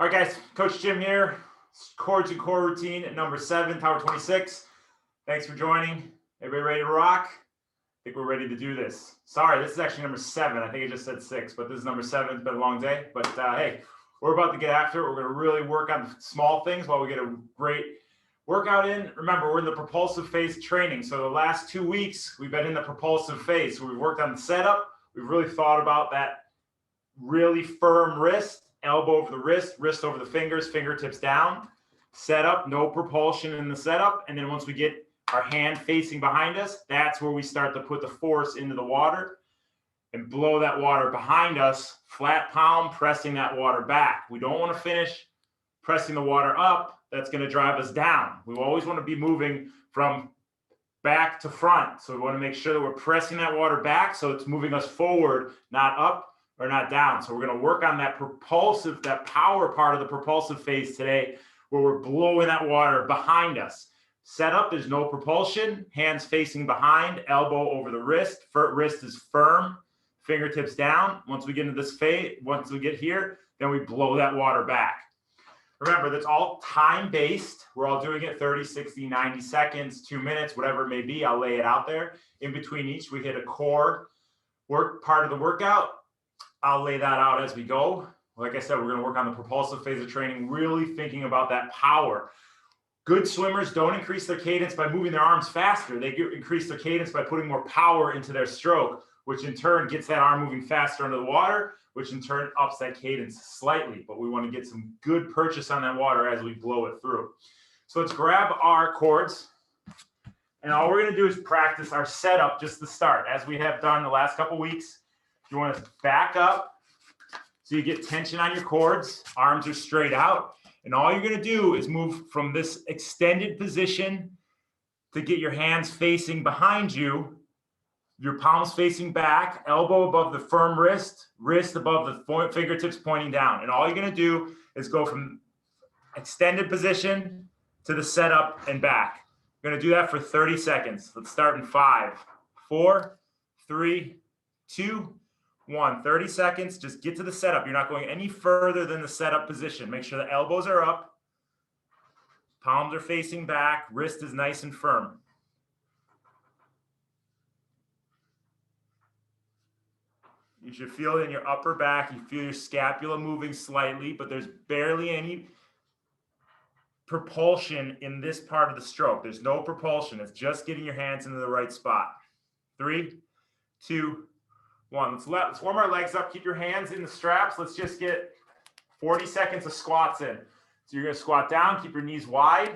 All right, guys, Coach Jim here. Chords and core routine at number 7, Tower 26. Thanks for joining. Everybody ready to rock? I think we're ready to do this. Sorry, this is actually number 7. I think I just said 6, but this is number 7. It's been a long day. But hey, we're about to get after it. We're going to really work on small things while we get a great workout in. Remember, we're in the propulsive phase training. So the last 2 weeks, we've been in the propulsive phase. So we've worked on the setup. We've really thought about that really firm wrist. Elbow over the wrist, wrist over the fingers, fingertips down. Setup, no propulsion in the setup. And then once we get our hand facing behind us, that's where we start to put the force into the water and blow that water behind us, flat palm, pressing that water back. We don't want to finish pressing the water up. That's going to drive us down. We always want to be moving from back to front. So we want to make sure that we're pressing that water back so it's moving us forward, not up or not down. So we're going to work on that propulsive, that power part of the propulsive phase today, where we're blowing that water behind us. Set up, there's no propulsion, hands facing behind, elbow over the wrist, wrist is firm, fingertips down. Once we get into this phase, once we get here, then we blow that water back. Remember, that's all time-based. We're all doing it 30, 60, 90 seconds, 2 minutes, whatever it may be. I'll lay it out there. In between each, we hit a core work part of the workout. I'll lay that out as we go. Like I said, we're going to work on the propulsive phase of training, really thinking about that power. Good swimmers don't increase their cadence by moving their arms faster. They increase their cadence by putting more power into their stroke, which in turn gets that arm moving faster under the water, which in turn ups that cadence slightly. But we want to get some good purchase on that water as we blow it through. So let's grab our cords. And all we're going to do is practice our setup just to start, as we have done the last couple weeks. You want to back up so you get tension on your cords. Arms are straight out. And all you're going to do is move from this extended position to get your hands facing behind you, your palms facing back, elbow above the firm wrist, wrist above the fingertips pointing down. And all you're going to do is go from extended position to the setup and back. You're going to do that for 30 seconds. Let's start in 5, 4, 3, 2, 1. 30 seconds. Just get to the setup. You're not going any further than the setup position. Make sure the elbows are up. Palms are facing back. Wrist is nice and firm. You should feel it in your upper back. You feel your scapula moving slightly, but there's barely any propulsion in this part of the stroke. There's no propulsion. It's just getting your hands into the right spot. 3, 2, 1. Let's warm our legs up. Keep your hands in the straps. Let's just get 40 seconds of squats in. So you're going to squat down, keep your knees wide,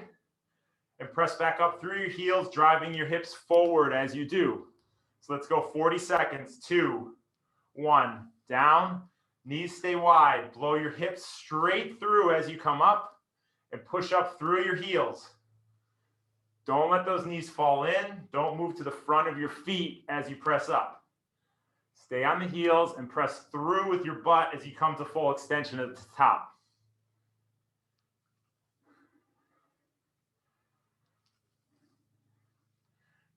and press back up through your heels, driving your hips forward as you do. So let's go 40 seconds. 2, 1. Down. Knees stay wide. Blow your hips straight through as you come up, and push up through your heels. Don't let those knees fall in. Don't move to the front of your feet as you press up. Stay on the heels and press through with your butt as you come to full extension at the top.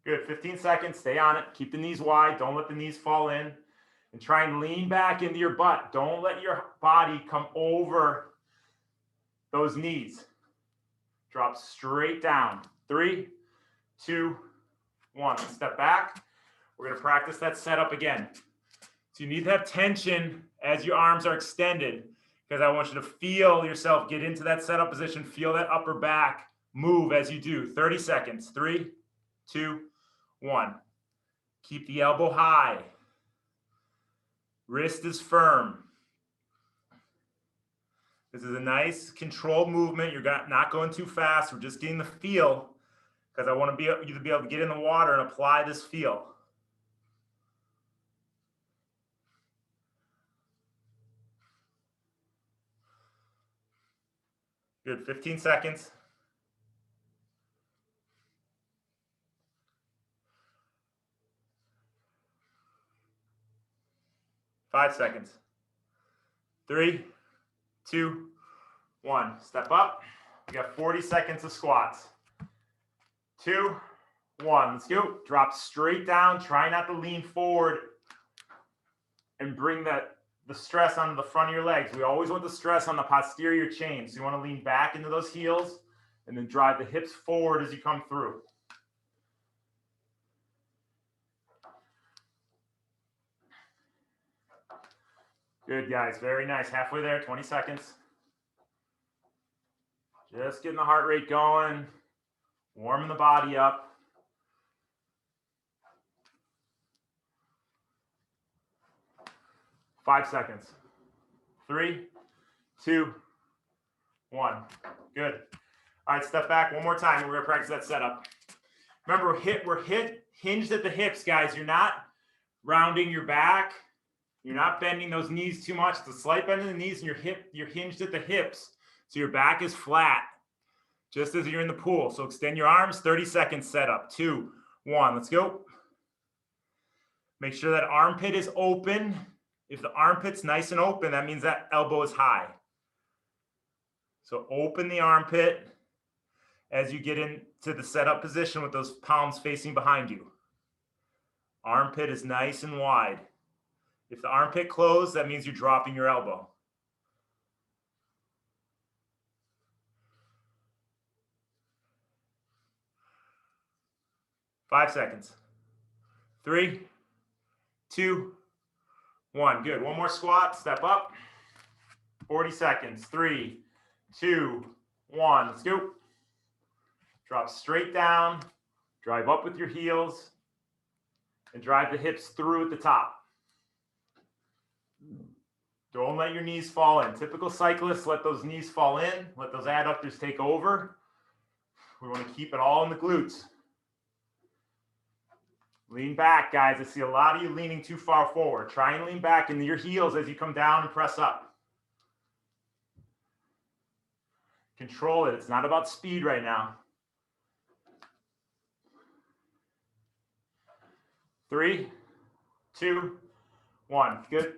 Good. 15 seconds. Stay on it. Keep the knees wide. Don't let the knees fall in. And try and lean back into your butt. Don't let your body come over those knees. Drop straight down. 3, 2, 1. Step back. We're going to practice that setup again. So you need to have tension as your arms are extended, because I want you to feel yourself get into that setup position, feel that upper back move as you do. 30 seconds. 3, 2, 1. Keep the elbow high. Wrist is firm. This is a nice controlled movement. You're not going too fast. We're just getting the feel, because I want you to be able to get in the water and apply this feel. Good. 15 seconds. 5 seconds. 3, 2, 1. Step up. We got 40 seconds of squats. 2, 1. Let's go. Drop straight down. Try not to lean forward and bring that the stress on the front of your legs. We always want the stress on the posterior chain. So you want to lean back into those heels and then drive the hips forward as you come through. Good, guys. Very nice. Halfway there, 20 seconds. Just getting the heart rate going, warming the body up. 5 seconds. 3, 2, 1. Good. All right, step back one more time. We're going to practice that setup. Remember, we're hinged at the hips, guys. You're not rounding your back. You're not bending those knees too much. It's a slight bend in the knees, and you're hinged at the hips. So your back is flat, just as you're in the pool. So extend your arms, 30 seconds setup. 2, 1, let's go. Make sure that armpit is open. If the armpit's nice and open, that means that elbow is high. So open the armpit as you get into the setup position with those palms facing behind you. Armpit is nice and wide. If the armpit closed, that means you're dropping your elbow. Five seconds. 3, 2, 1. Good. One more squat. Step up. 40 seconds. 3, 2, 1. Let's go. Drop straight down. Drive up with your heels. And drive the hips through at the top. Don't let your knees fall in. Typical cyclists let those knees fall in. Let those adductors take over. We want to keep it all in the glutes. Lean back, guys. I see a lot of you leaning too far forward. Try and lean back into your heels as you come down and press up. Control it. It's not about speed right now. 3, 2, 1. Good.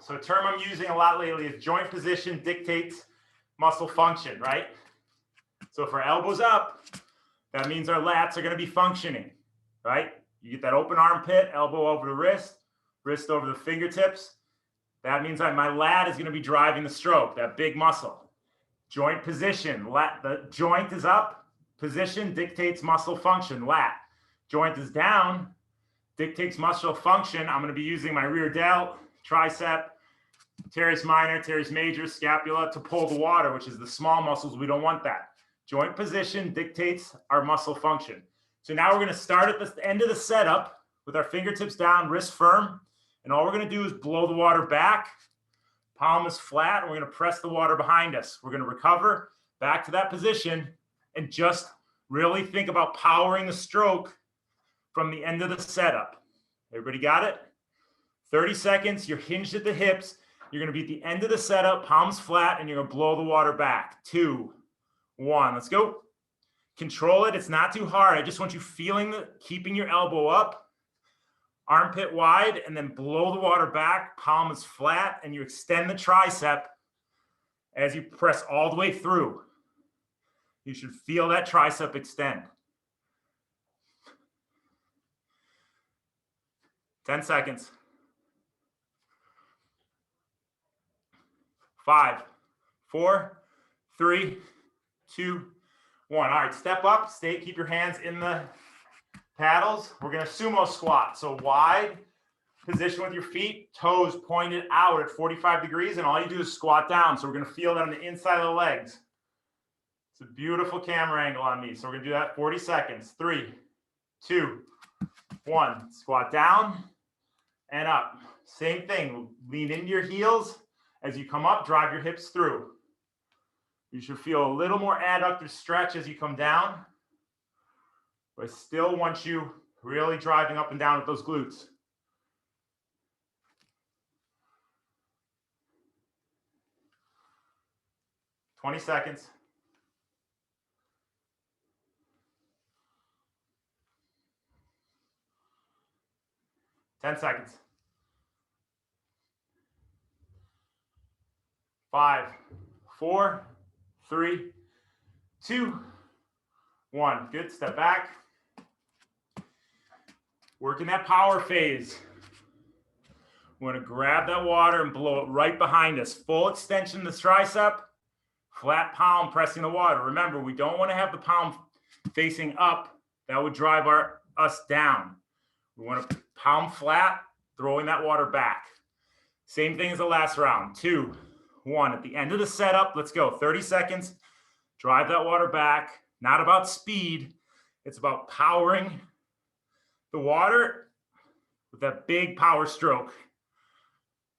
So a term I'm using a lot lately is joint position dictates muscle function, right? So if our elbow's up, that means our lats are going to be functioning, right? You get that open armpit, elbow over the wrist, wrist over the fingertips. That means my lat is going to be driving the stroke, that big muscle. Joint position, the joint is up, position dictates muscle function, lat. Joint is down, dictates muscle function. I'm going to be using my rear delt, tricep, teres minor, teres major, scapula to pull the water, which is the small muscles. We don't want that. Joint position dictates our muscle function. So now we're going to start at the end of the setup with our fingertips down, wrist firm. And all we're going to do is blow the water back. Palm is flat. We're going to press the water behind us. We're going to recover back to that position and just really think about powering the stroke from the end of the setup. Everybody got it? 30 seconds. You're hinged at the hips. You're going to be at the end of the setup, palms flat, and you're going to blow the water back. 2, 1. Let's go. Control it. It's not too hard. I just want you feeling keeping your elbow up, armpit wide, and then blow the water back. Palm is flat, and you extend the tricep as you press all the way through. You should feel that tricep extend. 10 seconds. 5, 4, 3, 2, 1. All right, step up, keep your hands in the paddles. We're going to sumo squat. So wide position with your feet, toes pointed out at 45 degrees, and all you do is squat down. So we're going to feel that on the inside of the legs. It's a beautiful camera angle on me. So we're going to do that 40 seconds. 3, 2, 1. Squat down and up. Same thing. Lean into your heels. As you come up, drive your hips through. You should feel a little more adductor stretch as you come down. But I still want you really driving up and down with those glutes. Twenty seconds. Ten seconds. 5, 4, 3, 2, 1. Good. Step back. Working that power phase. We're going to grab that water and blow it right behind us. Full extension of the tricep, flat palm pressing the water. Remember, we don't want to have the palm facing up. That would drive us down. We want to palm flat, throwing that water back. Same thing as the last round. 2, 1. At the end of the setup, let's go. 30 seconds. Drive that water back. Not about speed. It's about powering the water with that big power stroke.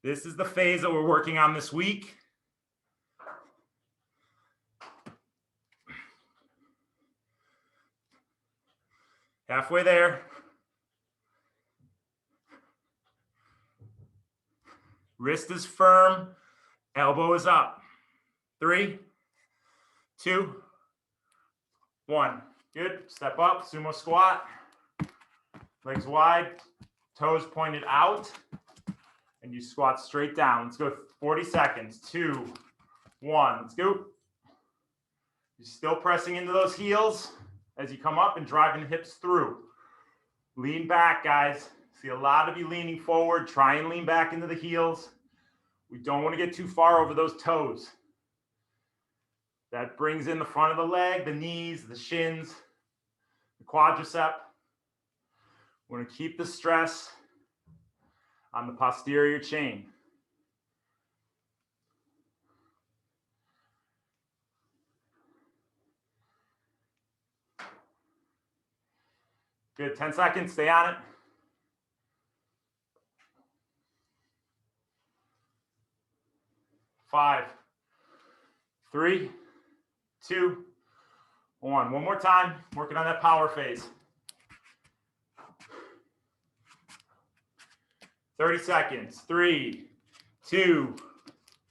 This is the phase that we're working on this week. Halfway there. Wrist is firm, elbow is up. 3, 2, 1. Good. Step up, sumo squat. Legs wide, toes pointed out, and you squat straight down. Let's go 40 seconds. 2, 1. Let's go. You're still pressing into those heels as you come up and driving the hips through. Lean back, guys. See a lot of you leaning forward. Try and lean back into the heels. We don't want to get too far over those toes. That brings in the front of the leg, the knees, the shins, the quadricep. We want to keep the stress on the posterior chain. Good. 10 seconds. Stay on it. 5, 3, 2, 1. One more time. Working on that power phase. 30 seconds. 3, 2,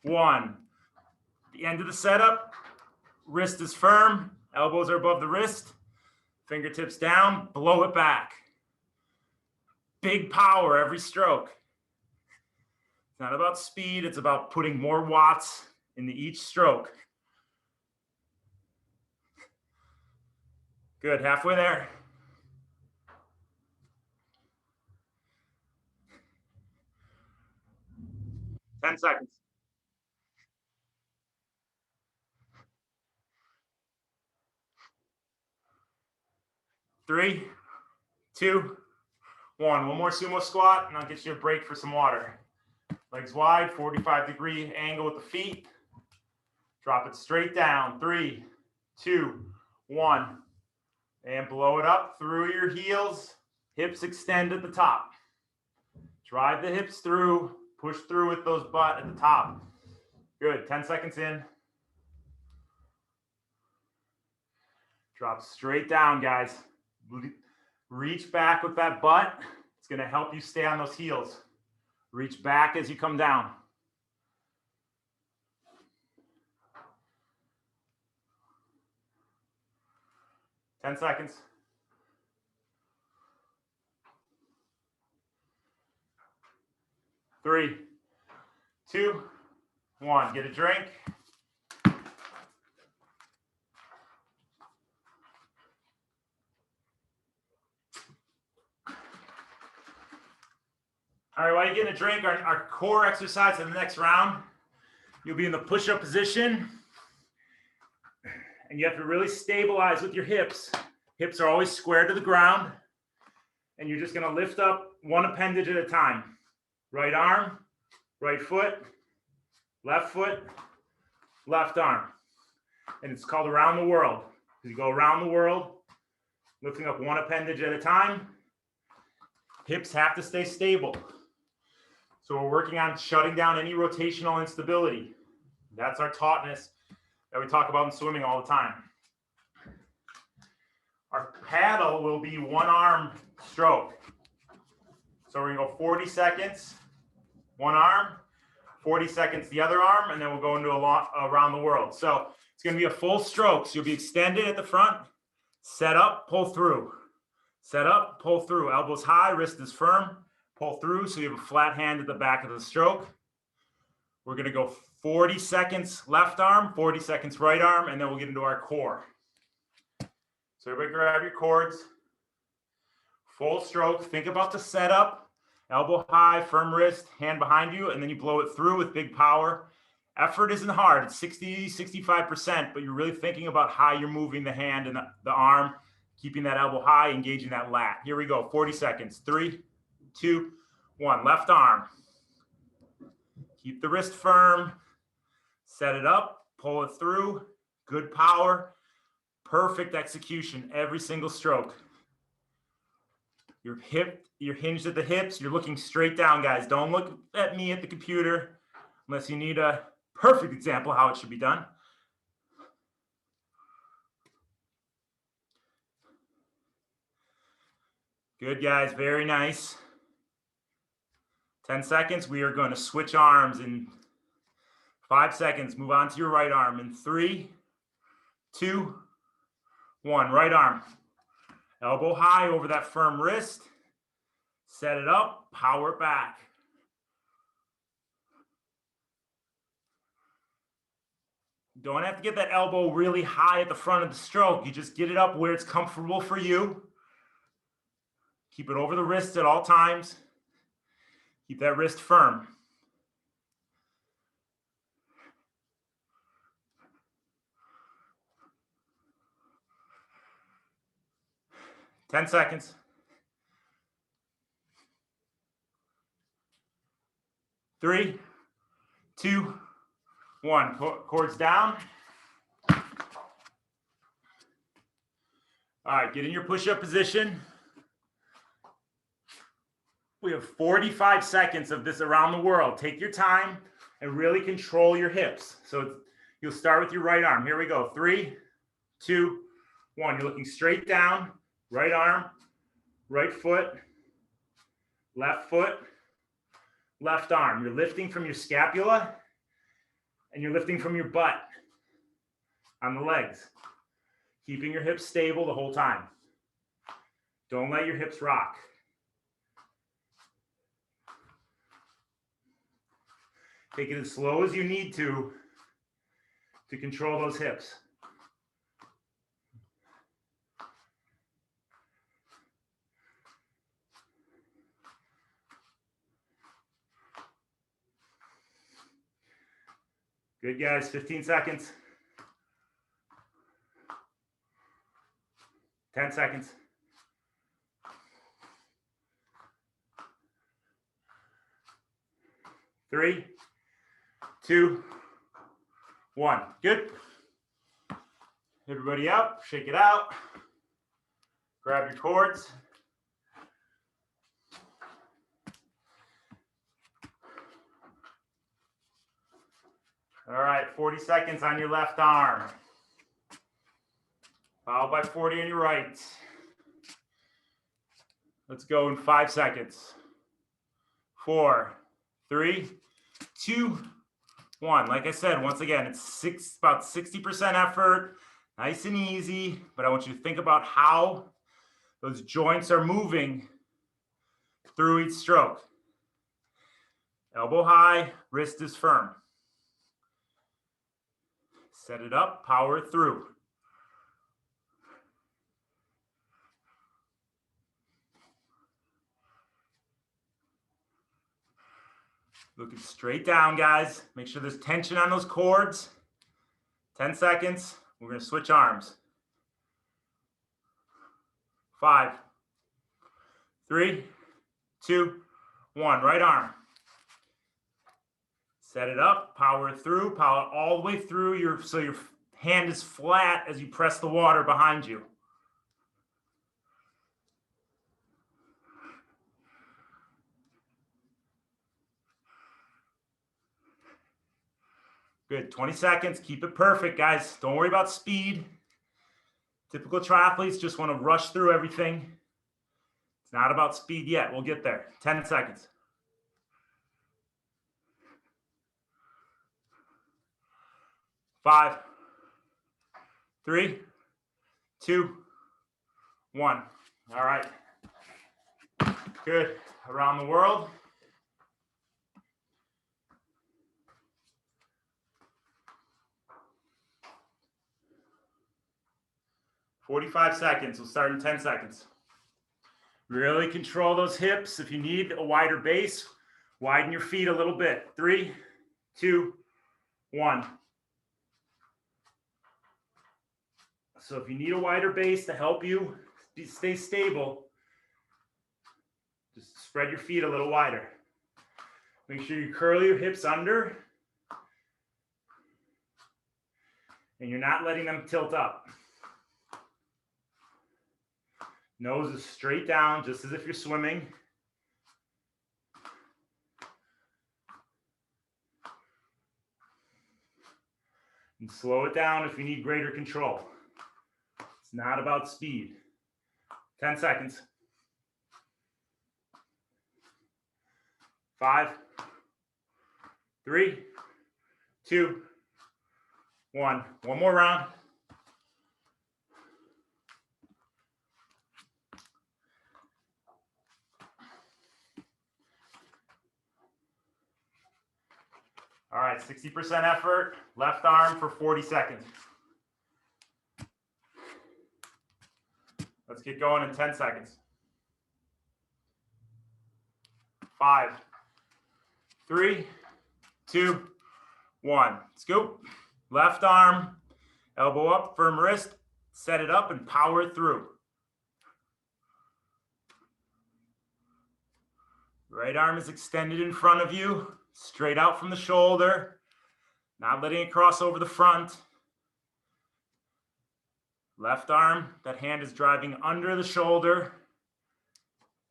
1. At the end of the setup, wrist is firm. Elbows are above the wrist. Fingertips down. Blow it back. Big power every stroke. It's not about speed. It's about putting more watts into each stroke. Good. Halfway there. Ten seconds. 3, 2, 1. One more sumo squat, and I'll get you a break for some water. Legs wide, 45-degree angle with the feet. Drop it straight down. 3, 2, 1. And blow it up through your heels. Hips extend at the top. Drive the hips through. Push through with those butt at the top. Good. 10 seconds in. Drop straight down, guys. Reach back with that butt. It's going to help you stay on those heels. Reach back as you come down. Ten seconds. 3, 2, 1. Get a drink. All right, while you're getting a drink, our core exercise in the next round, you'll be in the push-up position. And you have to really stabilize with your hips. Hips are always square to the ground. And you're just going to lift up one appendage at a time. Right arm, right foot, left arm. And it's called around the world. You go around the world, lifting up one appendage at a time. Hips have to stay stable. So we're working on shutting down any rotational instability. That's our tautness that we talk about in swimming all the time. Our paddle will be one arm stroke. So we're gonna go 40 seconds, one arm, 40 seconds the other arm, and then we'll go into around the world. So it's gonna be a full stroke. So you'll be extended at the front, set up, pull through. Set up, pull through. Elbows high, wrist is firm. Pull through so you have a flat hand at the back of the stroke. We're going to go 40 seconds left arm, 40 seconds right arm, and then we'll get into our core. So everybody grab your cords. Full stroke. Think about the setup. Elbow high, firm wrist, hand behind you, and then you blow it through with big power. Effort isn't hard. It's 60, 65%, but you're really thinking about how you're moving the hand and the arm, keeping that elbow high, engaging that lat. Here we go, 40 seconds. 3, 2, 1. Left arm. Keep the wrist firm. Set it up, pull it through. Good power. Perfect execution every single stroke. You're hinged at the hips. You're looking straight down, guys. Don't look at me at the computer unless you need a perfect example of how it should be done. Good, guys. Very nice. 10 seconds. We are going to switch arms in 5 seconds. Move on to your right arm in 3, 2, 1. Right arm. Elbow high over that firm wrist. Set it up. Power it back. Don't have to get that elbow really high at the front of the stroke. You just get it up where it's comfortable for you. Keep it over the wrist at all times. Keep that wrist firm. Ten seconds. 3, 2, 1. Cords down. All right, get in your push-up position. We have 45 seconds of this around the world. Take your time and really control your hips. So you'll start with your right arm. Here we go. 3, 2, 1. You're looking straight down. Right arm, right foot, left arm. You're lifting from your scapula and you're lifting from your butt on the legs, keeping your hips stable the whole time. Don't let your hips rock. Take it as slow as you need to control those hips. Good, guys. 15 seconds. 10 seconds. 3, 2, 1. Good. Everybody up. Shake it out. Grab your cords. All right, 40 seconds on your left arm. Followed by 40 on your right. Let's go in 5 seconds. 4, 3, 2, 1. Like I said, once again, it's about 60% effort, nice and easy, but I want you to think about how those joints are moving through each stroke. Elbow high, wrist is firm. Set it up, power it through. Looking straight down, guys. Make sure there's tension on those cords. 10 seconds. We're going to switch arms. 5, 3, 2, 1. Right arm. Set it up, power it through, power all the way through so your hand is flat as you press the water behind you. Good, 20 seconds, keep it perfect, guys. Don't worry about speed. Typical triathletes just want to rush through everything. It's not about speed yet, we'll get there. 10 seconds. 5, 3, 2, 1. All right. Good. Around the world. "45 seconds. We'll start in 10 seconds. Really control those hips. If you need a wider base, widen your feet a little bit. 3, 2, 1. So if you need a wider base to help you stay stable, just spread your feet a little wider. Make sure you curl your hips under and you're not letting them tilt up. Nose is straight down, just as if you're swimming. And slow it down if you need greater control. It's not about speed. 10 seconds. 5, 3, 2, 1. One more round. All right, 60% effort, left arm for 40 seconds. Let's get going in 10 seconds. 5, 3, 2, 1. Scoop. Left arm, elbow up, firm wrist, set it up and power it through. Right arm is extended in front of you, straight out from the shoulder, not letting it cross over the front. Left arm, that hand is driving under the shoulder.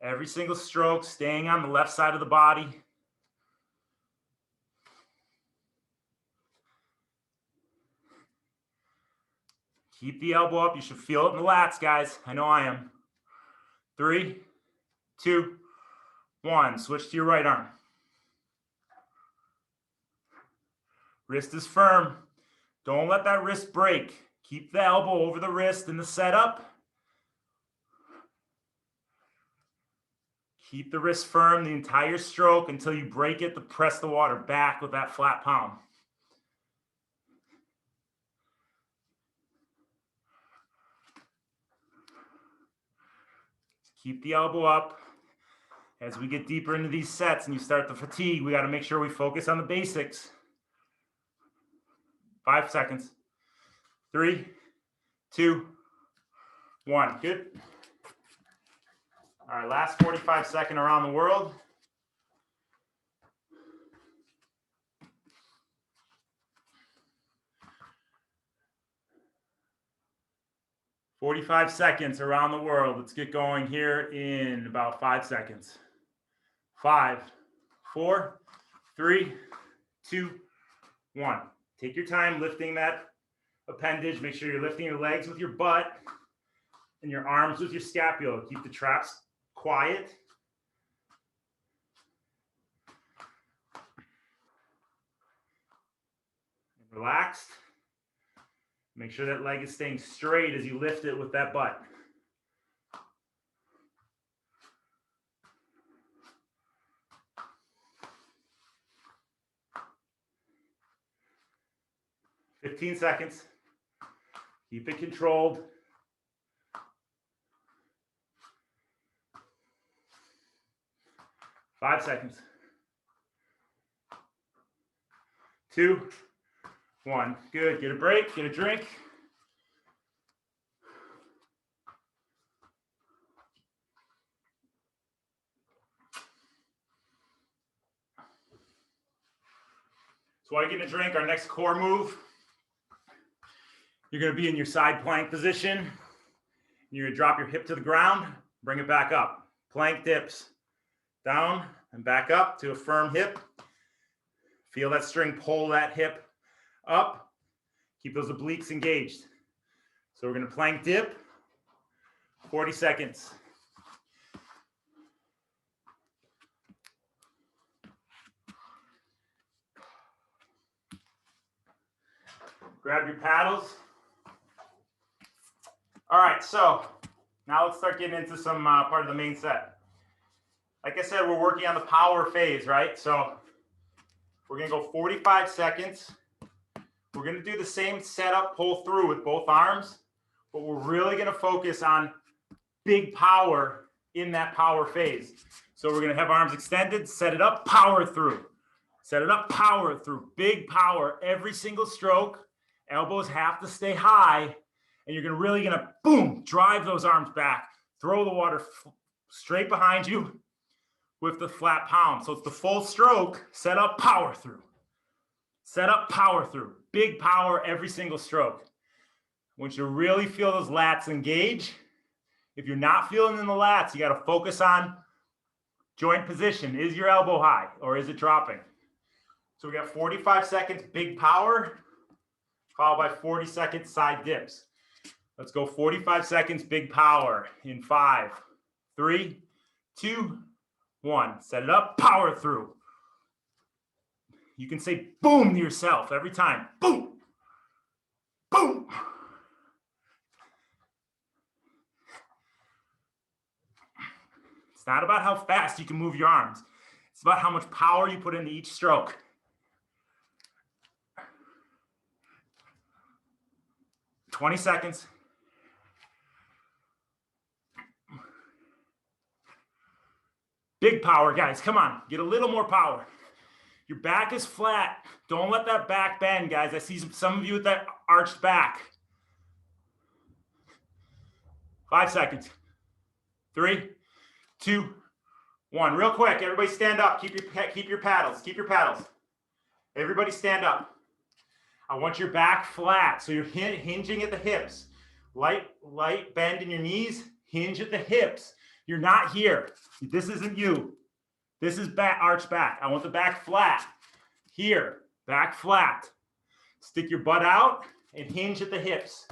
Every single stroke staying on the left side of the body. Keep the elbow up. You should feel it in the lats, guys. I know I am. 3, 2, 1. Switch to your right arm. Wrist is firm. Don't let that wrist break. Keep the elbow over the wrist in the setup. Keep the wrist firm the entire stroke until you break it to press the water back with that flat palm. Keep the elbow up. As we get deeper into these sets and you start to fatigue, we got to make sure we focus on the basics. 5 seconds. 3, 2, 1. Good. All right, last 45-second around the world. "45 seconds around the world." Let's get going here in about 5 seconds. 5, 4, 3, 2, 1. Take your time lifting that appendage. Make sure you're lifting your legs with your butt and your arms with your scapula. Keep the traps quiet. And relaxed. Make sure that leg is staying straight as you lift it with that butt. "15 seconds. Keep it controlled. 5 seconds. 2, 1. Good. Get a break. Get a drink. So while you're getting a drink, our next core move, you're going to be in your side plank position. You're going to drop your hip to the ground, bring it back up. Plank dips. Down and back up to a firm hip. Feel that string pull that hip up. Keep those obliques engaged. So we're going to plank dip. 40 seconds. Grab your paddles. All right, so now let's start getting into some part of the main set. Like I said, we're working on the power phase, right? So we're going to go 45 seconds. We're going to do the same setup, pull through with both arms, but we're really going to focus on big power in that power phase. So we're going to have arms extended, set it up, power through. Set it up, power through. Big power every single stroke. Elbows have to stay high. And you're really going to, boom, drive those arms back. Throw the water straight behind you with the flat palm. So it's the full stroke, set up, power through. Set up, power through. Big power every single stroke. I want you to really feel those lats engage. If you're not feeling in the lats, you got to focus on joint position. Is your elbow high or is it dropping? So we got 45 seconds, big power, followed by 40 seconds side dips. Let's go 45 seconds, big power in 5, 3, 2, 1. Set it up, power through. You can say boom to yourself every time. Boom, boom. It's not about how fast you can move your arms. It's about how much power you put into each stroke. "20 seconds. Big power, guys. Come on. Get a little more power. Your back is flat. Don't let that back bend, guys. I see some of you with that arched back. 5 seconds. 3, 2, 1. Real quick, everybody stand up. Keep your paddles. Keep your paddles. Everybody stand up. I want your back flat, so you're hinging at the hips. Light bend in your knees. Hinge at the hips. You're not here. This isn't you. This is back, arch back. I want the back flat. Here, back flat. Stick your butt out and hinge at the hips.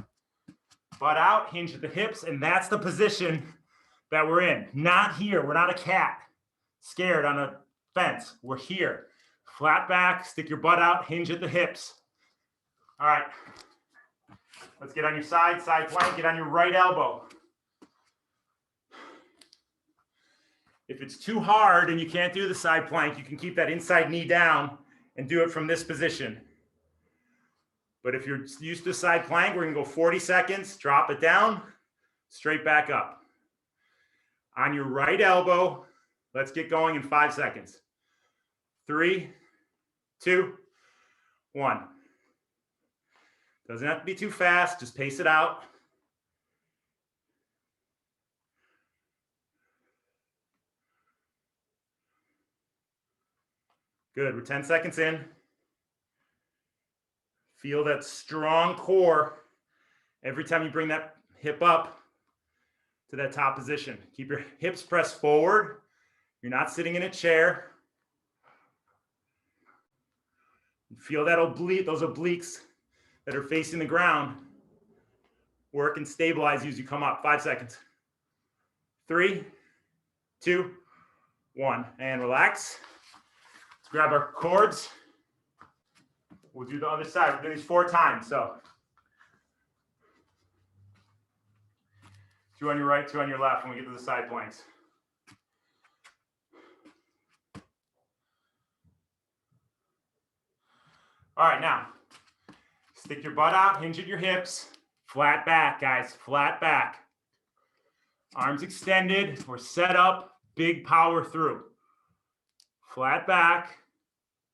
Butt out, hinge at the hips, and that's the position that we're in. Not here. We're not a cat scared on a fence. We're here. Flat back, stick your butt out, hinge at the hips. All right. Let's get on your side plank, get on your right elbow. If it's too hard and you can't do the side plank, you can keep that inside knee down and do it from this position. But if you're used to side plank, we're going to go 40 seconds, drop it down, straight back up. On your right elbow, let's get going in 5 seconds. 3, 2, 1. Doesn't have to be too fast, just pace it out. Good, we're 10 seconds in. Feel that strong core every time you bring that hip up to that top position. Keep your hips pressed forward. You're not sitting in a chair. Feel that those obliques that are facing the ground work and stabilize you as you come up. 5 seconds. 3, 2, 1, and relax. Let's grab our cords. We'll do the other side. We're doing these 4 times. So 2 on your right, 2 on your left when we get to the side planks. All right, now stick your butt out, hinge at your hips, flat back, guys, flat back. Arms extended, we're set up, big power through. Flat back,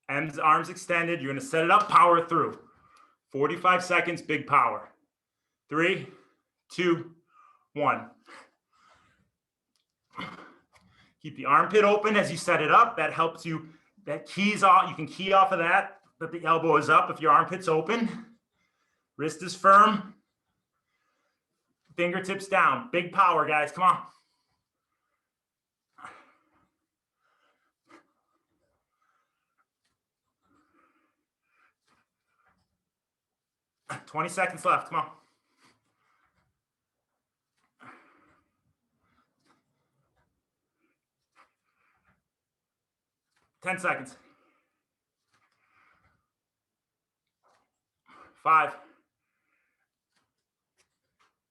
arms extended, you're gonna set it up, power through. 45 seconds, big power. 3, 2, 1. Keep the armpit open as you set it up. That helps you, that keys off, you can key off of that the elbow is up if your armpit's open. Wrist is firm. Fingertips down. Big power, guys. Come on. 20 seconds left. Come on. Ten seconds. 5,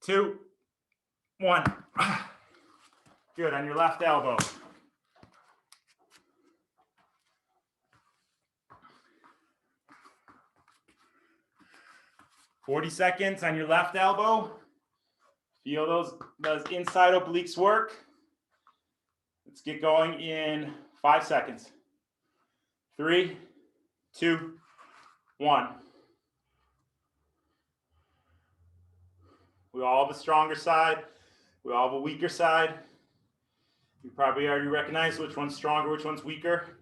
2, 1. Good, on your left elbow. "40 seconds on your left elbow. Feel those inside obliques work. Let's get going in 5 seconds. 3, 2, 1. We all have a stronger side. We all have a weaker side. You probably already recognize which one's stronger, which one's weaker.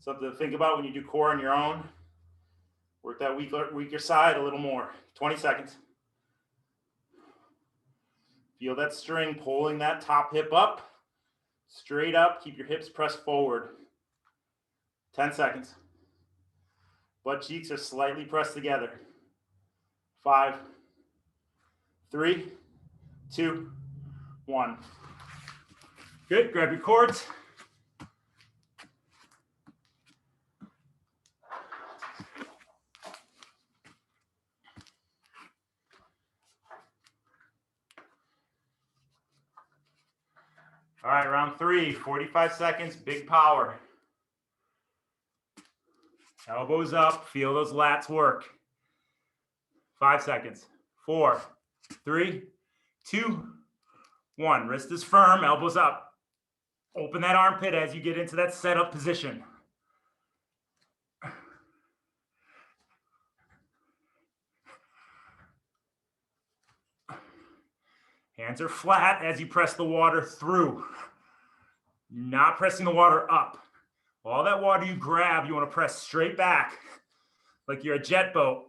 Something to think about when you do core on your own. Work that weaker side a little more. 20 seconds. Feel that string pulling that top hip up. Straight up. Keep your hips pressed forward. 10 seconds. Butt cheeks are slightly pressed together. 5, 3, 2, 1. Good. Grab your cords. All right, round 3, 45 seconds, big power. Elbows up, feel those lats work. 5 seconds. 4, 3, 2, 1. Wrist is firm, elbows up. Open that armpit as you get into that setup position. Hands are flat as you press the water through. You're not pressing the water up. All that water you grab, you want to press straight back like you're a jet boat.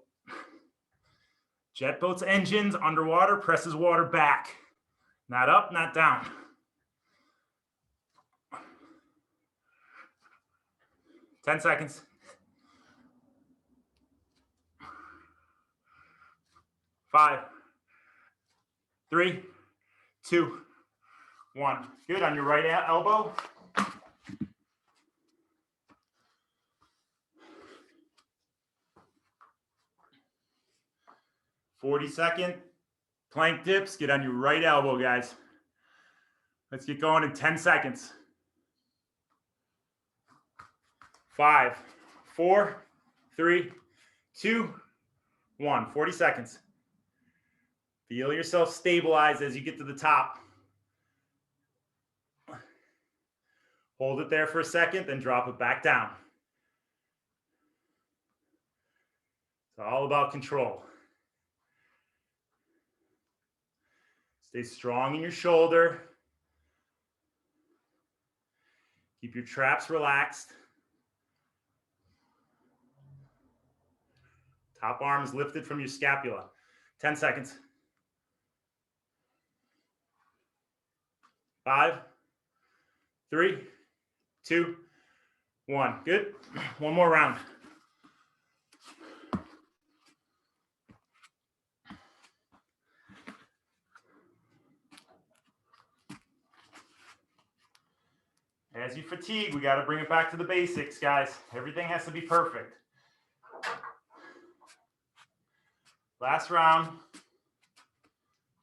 Jet boat's engines underwater presses water back. Not up, not down. Ten seconds. 5, 3, 2, 1. Good. On your right elbow. "40-second plank dips." Get on your right elbow, guys. Let's get going in 10 seconds. 5, 4, 3, 2, 1. 40 seconds. Feel yourself stabilize as you get to the top. Hold it there for a second, then drop it back down. It's all about control. Stay strong in your shoulder. Keep your traps relaxed. Top arm is lifted from your scapula. 10 seconds. 5, 3, 2, 1. Good. One more round. As you fatigue, we got to bring it back to the basics, guys. Everything has to be perfect. Last round.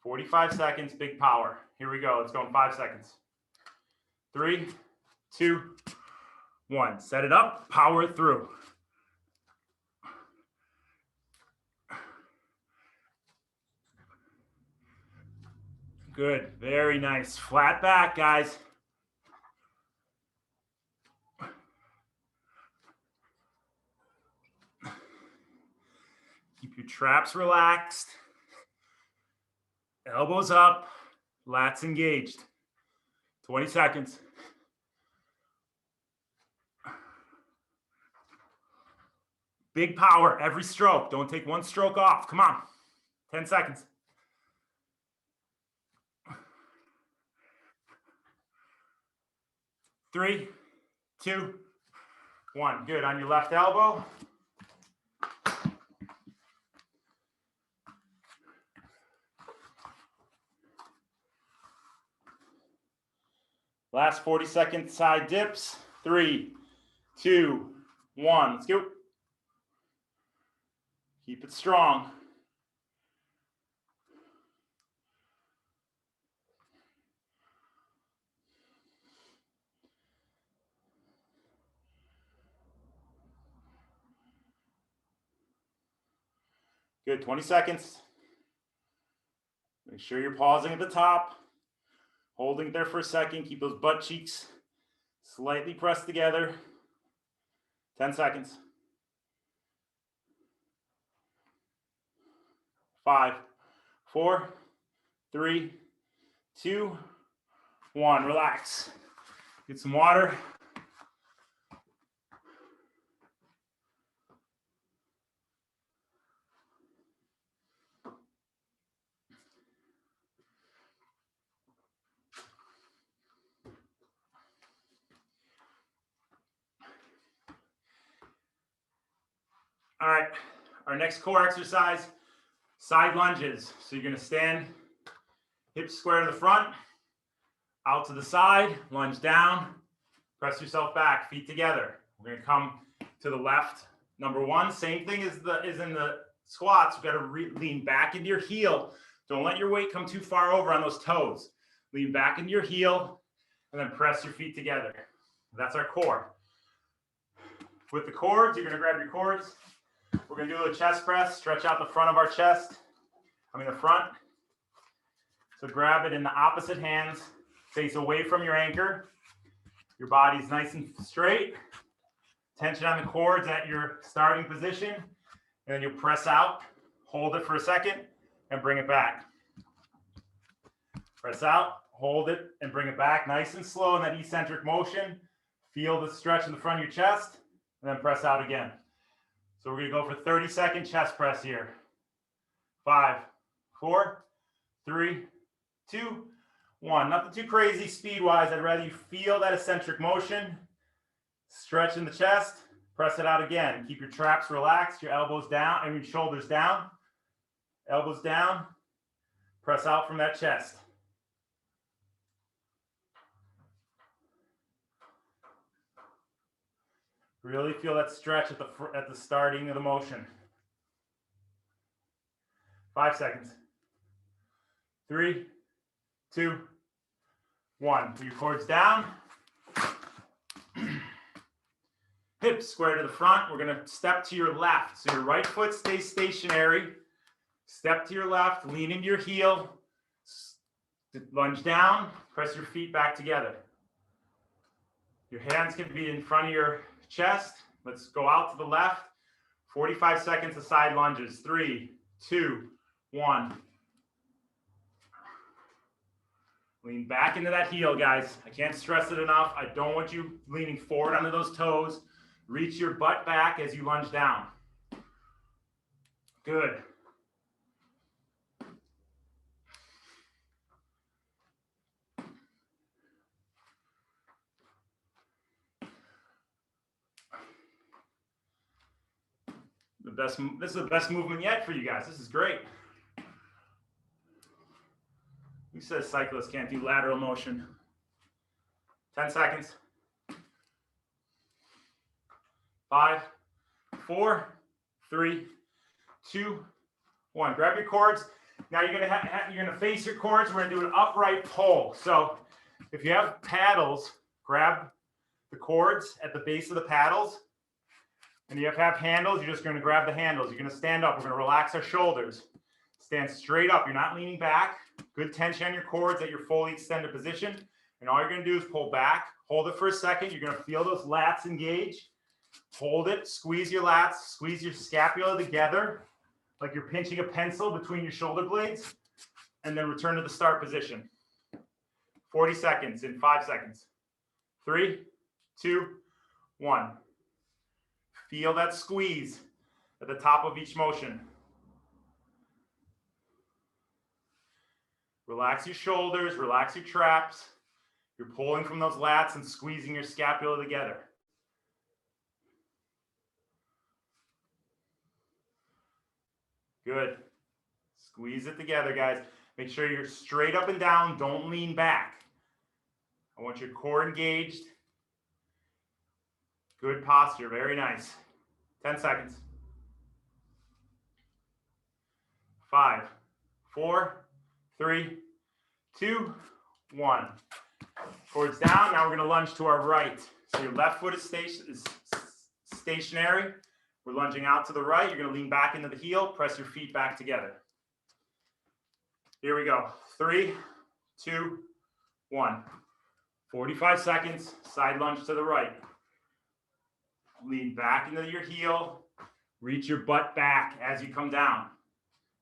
45 seconds, big power. Here we go. Let's go in 5 seconds. 3, 2, 1. Set it up, power it through. Good. Very nice. Flat back, guys. Keep your traps relaxed. Elbows up. Lats engaged. 20 seconds. Big power every stroke. Don't take one stroke off. Come on. 10 seconds. 3, 2, 1. Good. On your left elbow. Last 40-second side dips. 3, 2, 1. Let's go. Keep it strong. Good. 20 seconds. Make sure you're pausing at the top, holding it there for a second. Keep those butt cheeks slightly pressed together. 10 seconds. 5, 4, 3, 2, 1. Relax. Get some water. All right, our next core exercise, side lunges. So you're going to stand, hips square to the front, out to the side, lunge down, press yourself back, feet together. We're going to come to the left. Number one, same thing as in the squats. You've got to lean back into your heel. Don't let your weight come too far over on those toes. Lean back into your heel and then press your feet together. That's our core. With the cords, you're going to grab your cords. We're going to do a chest press, stretch out the front of our chest. The front. So grab it in the opposite hands, face away from your anchor. Your body's nice and straight. Tension on the cords at your starting position. And then you'll press out, hold it for a second, and bring it back. Press out, hold it, and bring it back nice and slow in that eccentric motion. Feel the stretch in the front of your chest, and then press out again. So we're going to go for 30-second chest press here. 5, 4, 3, 2, 1. Nothing too crazy speed-wise. I'd rather you feel that eccentric motion. Stretch in the chest. Press it out again. Keep your traps relaxed. Your elbows down and your shoulders down. Elbows down. Press out from that chest. Really feel that stretch at the starting of the motion. 5 seconds. 3, 2, 1. Put your cords down. Hips square to the front. We're going to step to your left. So your right foot stays stationary. Step to your left. Lean into your heel. Lunge down. Press your feet back together. Your hands can be in front of your chest. Let's go out to the left. 45 seconds of side lunges. 3, 2, 1. Lean back into that heel, guys. I can't stress it enough. I don't want you leaning forward onto those toes. Reach your butt back as you lunge down. Good. This is the best movement yet for you guys. This is great. Who says cyclists can't do lateral motion? 10 seconds. 5, 4, 3, 2, 1. Grab your cords. Now you're gonna face your cords. We're gonna do an upright pull. So if you have paddles, grab the cords at the base of the paddles. And you have handles, you're just going to grab the handles. You're going to stand up. We're going to relax our shoulders. Stand straight up. You're not leaning back. Good tension on your cords at your fully extended position. And all you're going to do is pull back. Hold it for a second. You're going to feel those lats engage. Hold it. Squeeze your lats. Squeeze your scapula together like you're pinching a pencil between your shoulder blades. And then return to the start position. 40 seconds in 5 seconds. 3, 2, 1. Feel that squeeze at the top of each motion. Relax your shoulders, relax your traps. You're pulling from those lats and squeezing your scapula together. Good. Squeeze it together, guys. Make sure you're straight up and down. Don't lean back. I want your core engaged. Good posture, very nice. 10 seconds. 5, 4, 3, 2, 1. Cords down. Now we're going to lunge to our right. So your left foot is stationary. We're lunging out to the right. You're going to lean back into the heel. Press your feet back together. Here we go. 3, 2, 1. 45 seconds, side lunge to the right. Lean back into your heel. Reach your butt back as you come down.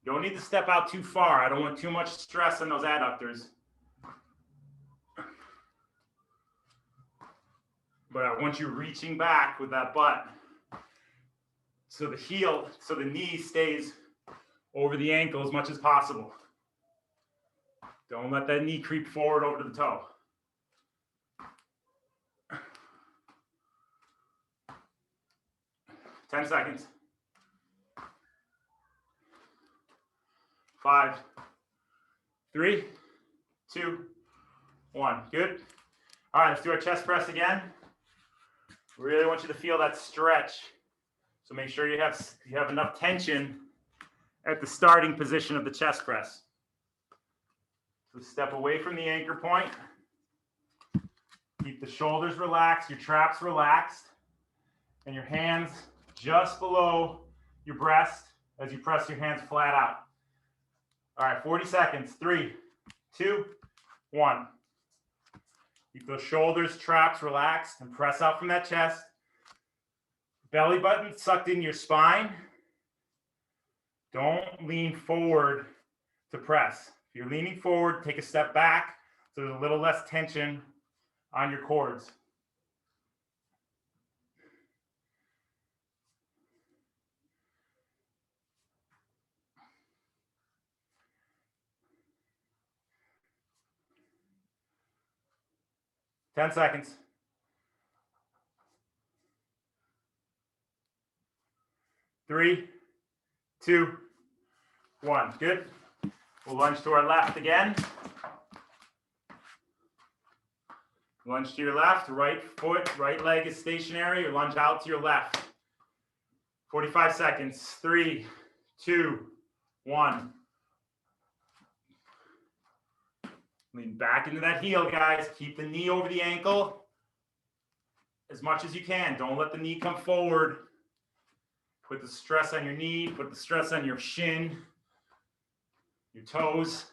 You don't need to step out too far. I don't want too much stress on those adductors. But I want you reaching back with that butt. So the knee stays over the ankle as much as possible. Don't let that knee creep forward over to the toe. Ten seconds. 5, 3, 2, 1. Good. All right, let's do our chest press again. We really want you to feel that stretch. So make sure you have enough tension at the starting position of the chest press. So step away from the anchor point. Keep the shoulders relaxed, your traps relaxed, and your hands just below your breast as you press your hands flat out. All right, 40 seconds. 3, 2, 1. Keep those shoulders, traps relaxed and press out from that chest. Belly button sucked in your spine. Don't lean forward to press. If you're leaning forward, take a step back so there's a little less tension on your cords. Ten seconds. 3, 2, 1. Good. We'll lunge to our left again. Lunge to your left, right foot, right leg is stationary, or lunge out to your left. 45 seconds. 3, 2, 1. Lean back into that heel, guys. Keep the knee over the ankle as much as you can. Don't let the knee come forward. Put the stress on your knee, put the stress on your shin, your toes,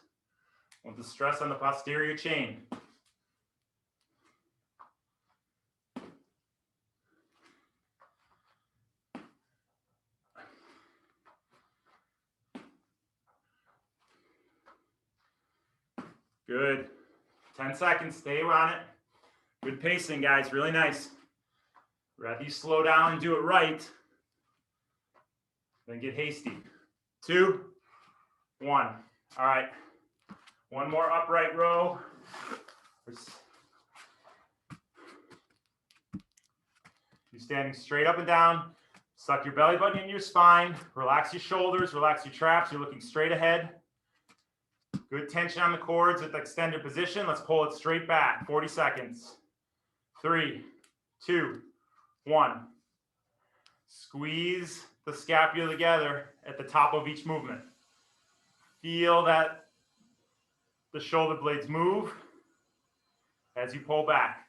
with the stress on the posterior chain. Good. 10 seconds, stay on it. Good pacing, guys, really nice. Rather you slow down and do it right than get hasty. 2, 1. All right. One more upright row. You're standing straight up and down. Suck your belly button in your spine. Relax your shoulders, relax your traps. You're looking straight ahead. Good tension on the cords at the extended position. Let's pull it straight back. 40 seconds. 3, 2, 1. Squeeze the scapula together at the top of each movement. Feel that the shoulder blades move as you pull back.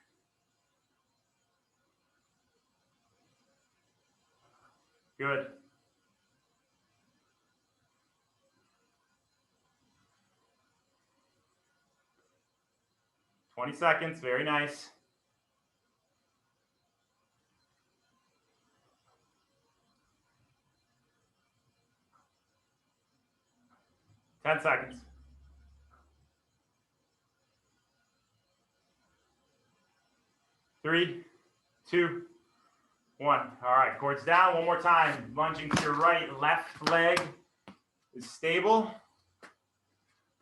Good. "20 seconds, very nice. "10 seconds. 3, 2, 1. All right, cords down. One more time. Lunging to your right, left leg is stable.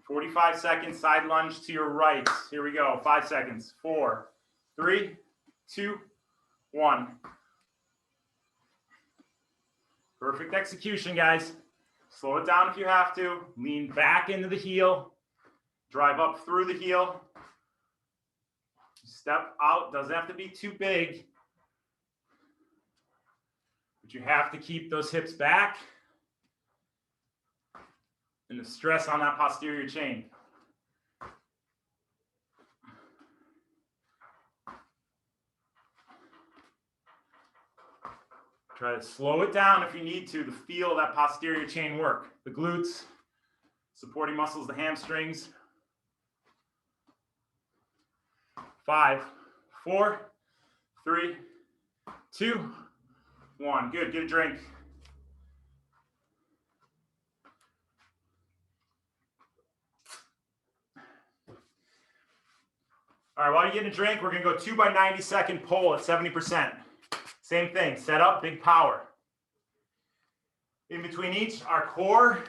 45 seconds, side lunge to your right. Here we go. 5 seconds. 4, 3, 2, 1. Perfect execution, guys. Slow it down if you have to. Lean back into the heel. Drive up through the heel. Step out. Doesn't have to be too big. But you have to keep those hips back and the stress on that posterior chain. Try to slow it down if you need to feel that posterior chain work. The glutes, supporting muscles, the hamstrings. 5, 4, 3, 2, 1. Good. Get a drink. All right, while you're getting a drink, we're going to go 2 by 90 second pull at 70%. Same thing, set up, big power. In between each, our core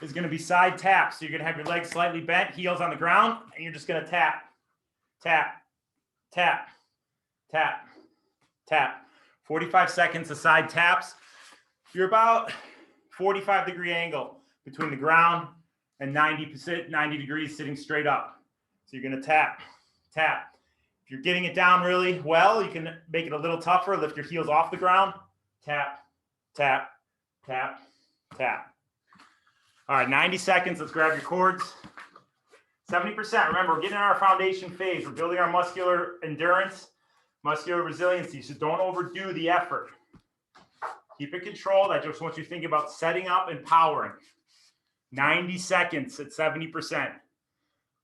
is going to be side taps. So you're going to have your legs slightly bent, heels on the ground, and you're just going to tap, tap, tap, tap, tap. 45 seconds of side taps. You're about 45-degree angle between the ground and 90 degrees sitting straight up. So you're going to tap, tap. If you're getting it down really well, you can make it a little tougher. Lift your heels off the ground. Tap, tap, tap, tap. All right, 90 seconds. Let's grab your cords. 70%. Remember, we're getting in our foundation phase. We're building our muscular endurance, muscular resiliency. So don't overdo the effort. Keep it controlled. I just want you to think about setting up and powering. 90 seconds at 70%.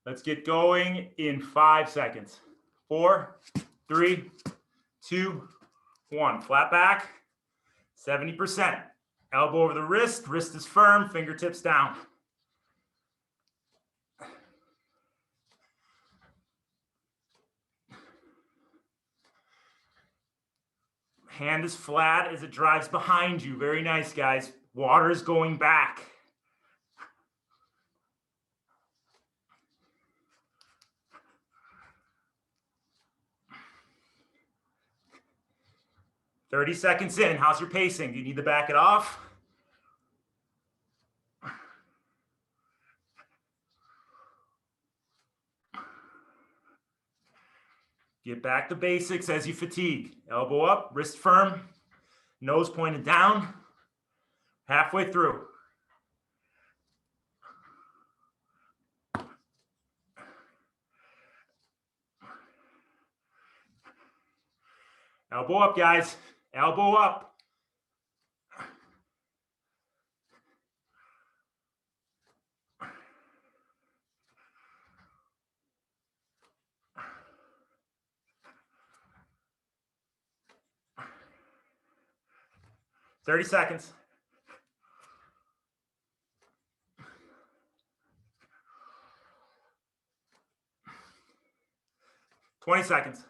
Let's get going in 5 seconds. 4, 3, 2, 1. Flat back. 70%. Elbow over the wrist. Wrist is firm. Fingertips down. Hand is flat as it drives behind you. Very nice, guys. Water is going back. "30 seconds in. How's your pacing? Do you need to back it off? Get back to basics as you fatigue. Elbow up, wrist firm, nose pointed down. Halfway through. Elbow up, guys. Elbow up. "30 seconds. "20 seconds.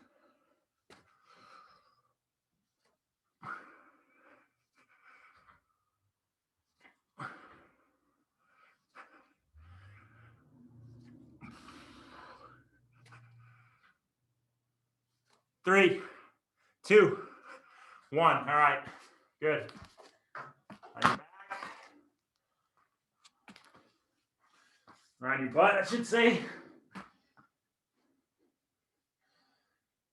Three, 2, 1. All right, good. On your back. Around your butt, I should say.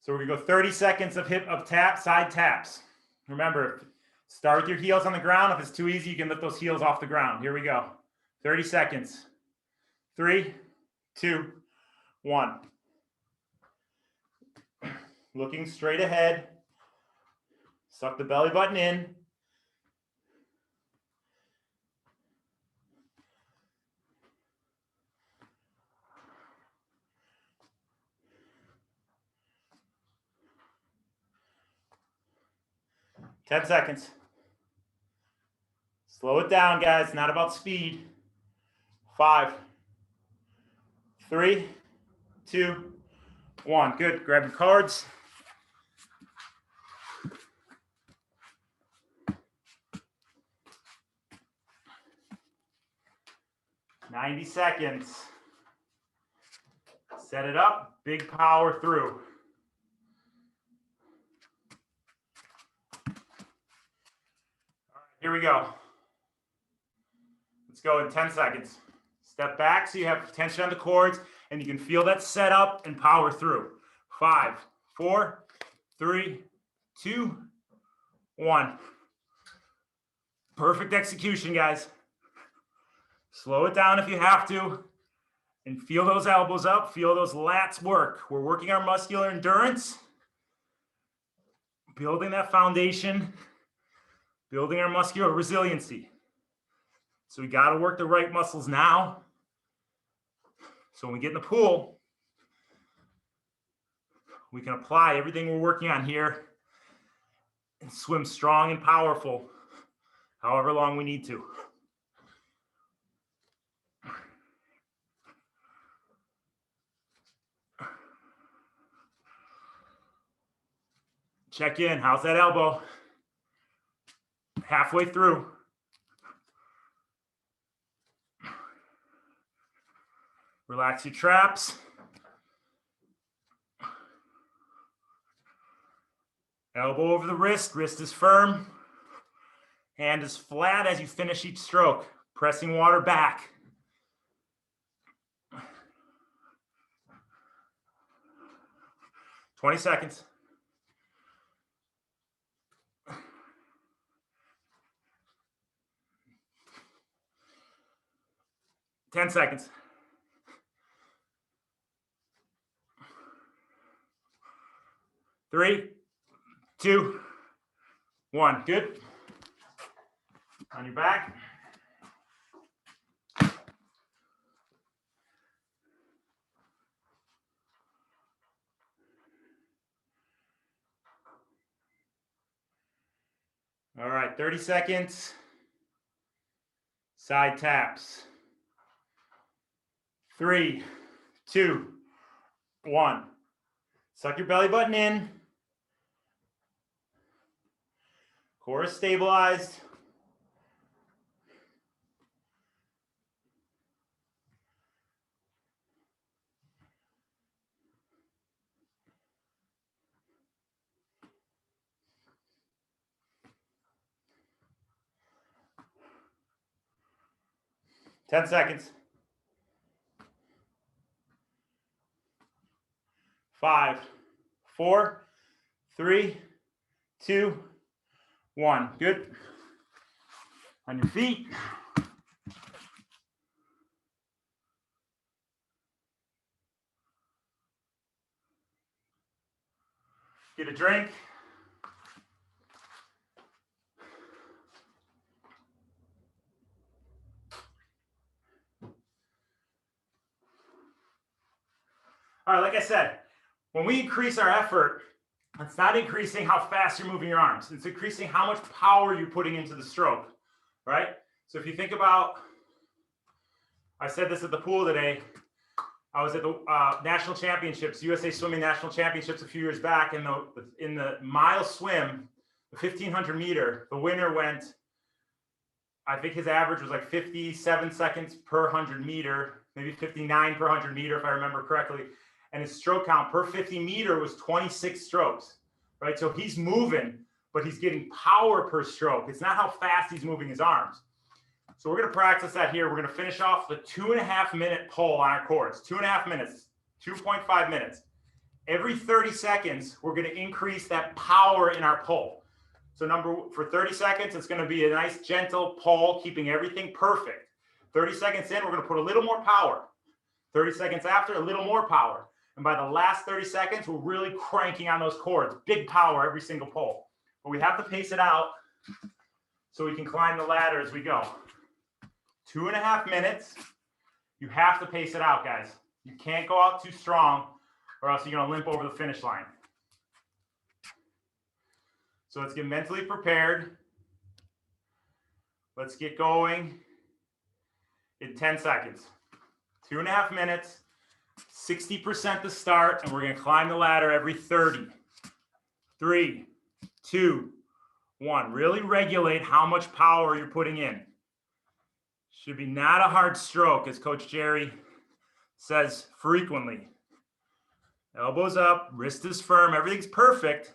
So we're gonna go 30 seconds of side taps. Remember, start with your heels on the ground. If it's too easy, you can lift those heels off the ground. Here we go. 30 seconds. 3, 2, 1. Looking straight ahead. Suck the belly button in. Ten seconds. Slow it down, guys. Not about speed. 5, 3, 2, 1. Good. Grab your cards. "90 seconds. Set it up. Big power through. All right, here we go. Let's go in 10 seconds. Step back so you have tension on the cords and you can feel that set up and power through. 5, 4, 3, 2, 1. Perfect execution, guys. Slow it down if you have to. And feel those elbows up. Feel those lats work. We're working our muscular endurance. Building that foundation. Building our muscular resiliency. So we got to work the right muscles now. So when we get in the pool, we can apply everything we're working on here and swim strong and powerful, however long we need to. Check in. How's that elbow? Halfway through. Relax your traps. Elbow over the wrist. Wrist is firm. Hand is flat as you finish each stroke. Pressing water back. "20 seconds. "10 seconds. Three, two, one. Good. On your back. All right, 30 seconds. Side taps. 3, 2, 1. Suck your belly button in. Core is stabilized. Ten seconds. 5, 4, 3, 2, 1. Good. On your feet. Get a drink. All right, like I said, when we increase our effort, it's not increasing how fast you're moving your arms. It's increasing how much power you're putting into the stroke, right? So if you think about, I said this at the pool today. I was at the national championships, USA Swimming National Championships a few years back. In the mile swim, the 1500 meter, the winner went, I think his average was like 57 seconds per 100 meter, maybe 59 per 100 meter, if I remember correctly. And his stroke count per 50 meter was 26 strokes, right? So he's moving, but he's getting power per stroke. It's not how fast he's moving his arms. So we're going to practice that here. We're going to finish off the 2.5 minute pull on our cords. 2.5 minutes, 2.5 minutes. Every 30 seconds, we're going to increase that power in our pull. So for 30 seconds, it's going to be a nice gentle pull, keeping everything perfect. 30 seconds in, we're going to put a little more power. 30 seconds after, a little more power. And by the last 30 seconds, we're really cranking on those cords. Big power every single pull. But we have to pace it out so we can climb the ladder as we go. 2.5 minutes. You have to pace it out, guys. You can't go out too strong or else you're going to limp over the finish line. So let's get mentally prepared. Let's get going in 10 seconds. 2.5 minutes, 60% to start, and we're going to climb the ladder every 30. 3, 2, 1. Really regulate how much power you're putting in. Should be not a hard stroke, as Coach Jerry says frequently. Elbows up, wrist is firm, everything's perfect.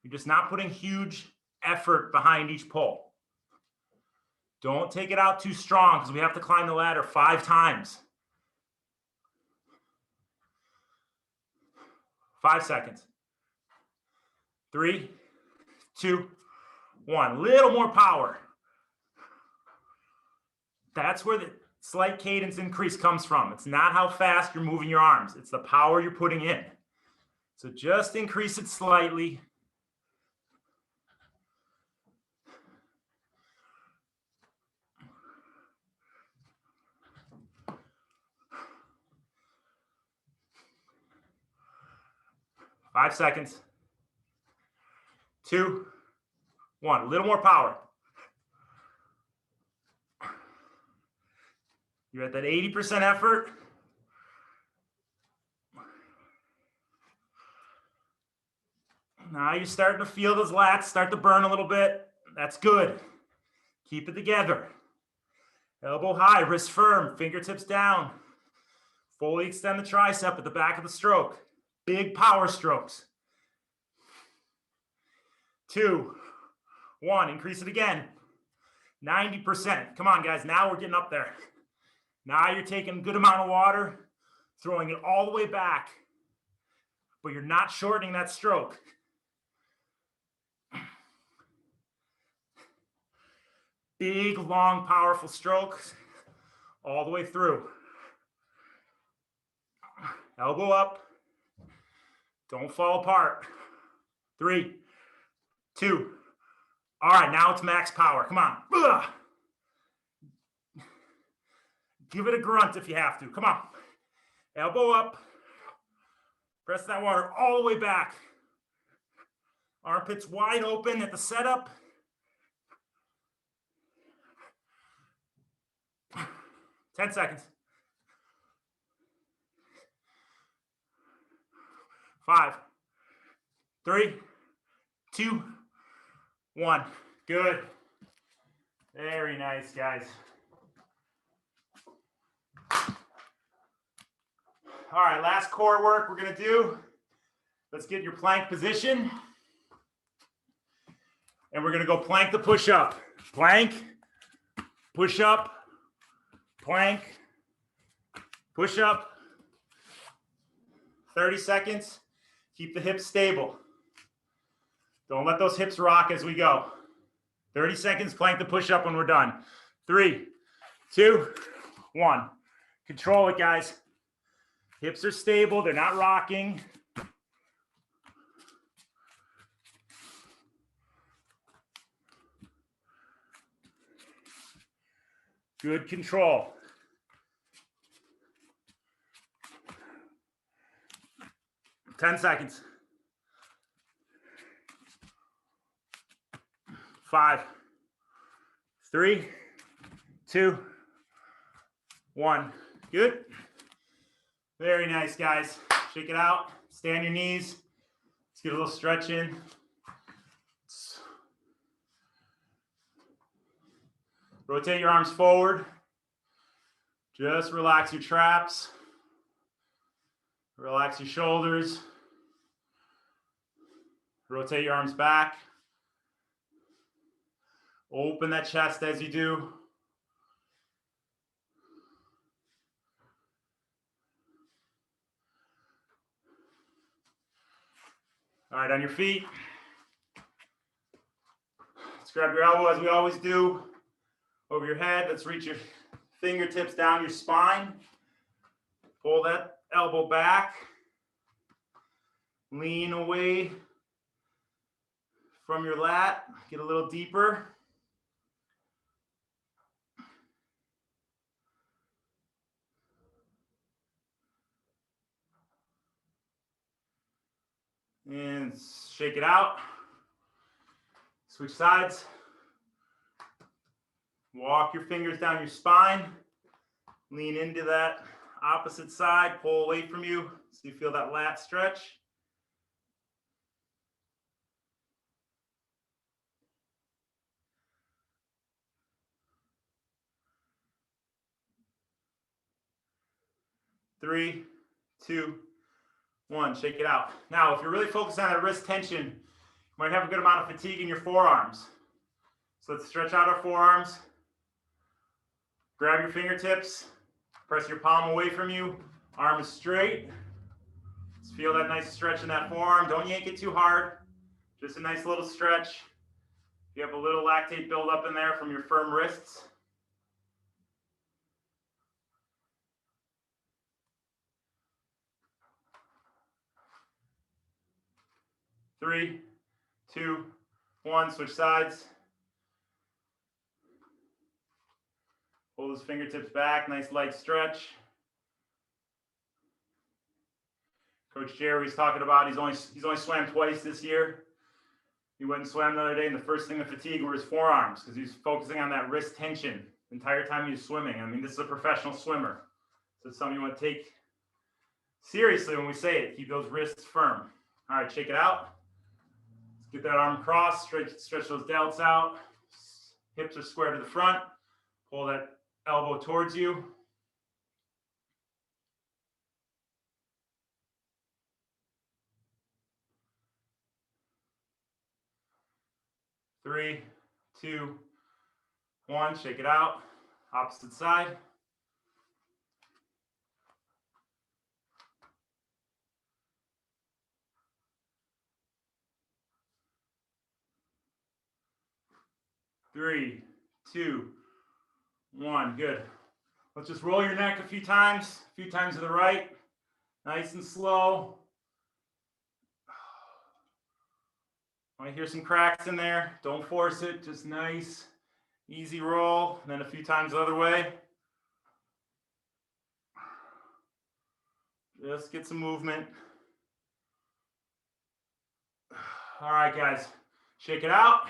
You're just not putting huge effort behind each pull. Don't take it out too strong because we have to climb the ladder 5 times. 5 seconds. 3, 2, 1. Little more power. That's where the slight cadence increase comes from. It's not how fast you're moving your arms. It's the power you're putting in. So just increase it slightly. 5 seconds. 2, 1. A little more power. You're at that 80% effort. Now you're starting to feel those lats start to burn a little bit. That's good. Keep it together. Elbow high, wrist firm, fingertips down. Fully extend the tricep at the back of the stroke. Big power strokes. 2, 1. Increase it again. 90%. Come on, guys. Now we're getting up there. Now you're taking a good amount of water, throwing it all the way back, but you're not shortening that stroke. Big, long, powerful strokes all the way through. Elbow up. Don't fall apart. 3, 2. All right, now it's max power. Come on. Ugh. Give it a grunt if you have to. Come on. Elbow up. Press that water all the way back. Armpits wide open at the setup. 10 seconds. 5, 3, 2, 1. Good. Very nice, guys. All right, last core work we're going to do. Let's get in your plank position. And we're going to go plank to push up. Plank, push up, plank, push up. 30 seconds. Keep the hips stable. Don't let those hips rock as we go. 30 seconds, plank to push up when we're done. 3, 2, 1. Control it, guys. Hips are stable. They're not rocking. Good control. Ten seconds. 5, 3, 2, 1. Good. Very nice, guys. Shake it out. Stay on your knees. Let's get a little stretch in. Rotate your arms forward. Just relax your traps. Relax your shoulders. Rotate your arms back. Open that chest as you do. All right, on your feet. Let's grab your elbow as we always do. Over your head. Let's reach your fingertips down your spine. Pull that elbow back. Lean away from your lat. Get a little deeper. And shake it out. Switch sides. Walk your fingers down your spine. Lean into that opposite side. Pull away from you so you feel that lat stretch. Three, 2, 1. Shake it out. Now, if you're really focused on that wrist tension, you might have a good amount of fatigue in your forearms. So let's stretch out our forearms. Grab your fingertips. Press your palm away from you. Arm is straight. Let's feel that nice stretch in that forearm. Don't yank it too hard. Just a nice little stretch. If you have a little lactate buildup in there from your firm wrists. Three, 2, 1. Switch sides. Pull those fingertips back. Nice light stretch. Coach Jerry was talking about, he's only swam twice this year. He went and swam the other day, and the first thing to fatigue were his forearms because he's focusing on that wrist tension the entire time he was swimming. I mean, this is a professional swimmer. So it's something you want to take seriously when we say it. Keep those wrists firm. All right, shake it out. Let's get that arm across. Stretch those delts out. Hips are square to the front. Pull that elbow towards you. Three, two, one. Shake it out. Opposite side. Three, two, one. Good. Let's just roll your neck a few times to the right. Nice and slow. I hear some cracks in there. Don't force it. Just nice, easy roll. And then a few times the other way. Just get some movement. All right, guys. Shake it out.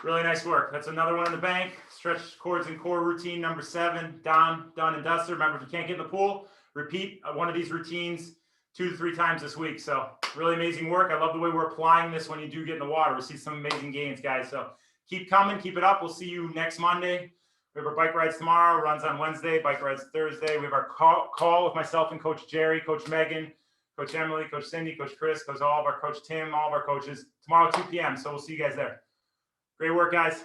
Really nice work. That's another one in the bank. Stretch cords and core routine number 7. Done and dusted. Remember, if you can't get in the pool, repeat one of these routines 2 to 3 times this week. So really amazing work. I love the way we're applying this when you do get in the water. We'll see some amazing gains, guys. So keep coming, keep it up. We'll see you next Monday. We have our bike rides tomorrow, runs on Wednesday, bike rides Thursday. We have our call with myself and Coach Jerry, Coach Megan, Coach Emily, Coach Cindy, Coach Chris, Coach Coach Tim, all of our coaches tomorrow, 2 p.m. So we'll see you guys there. Great work, guys.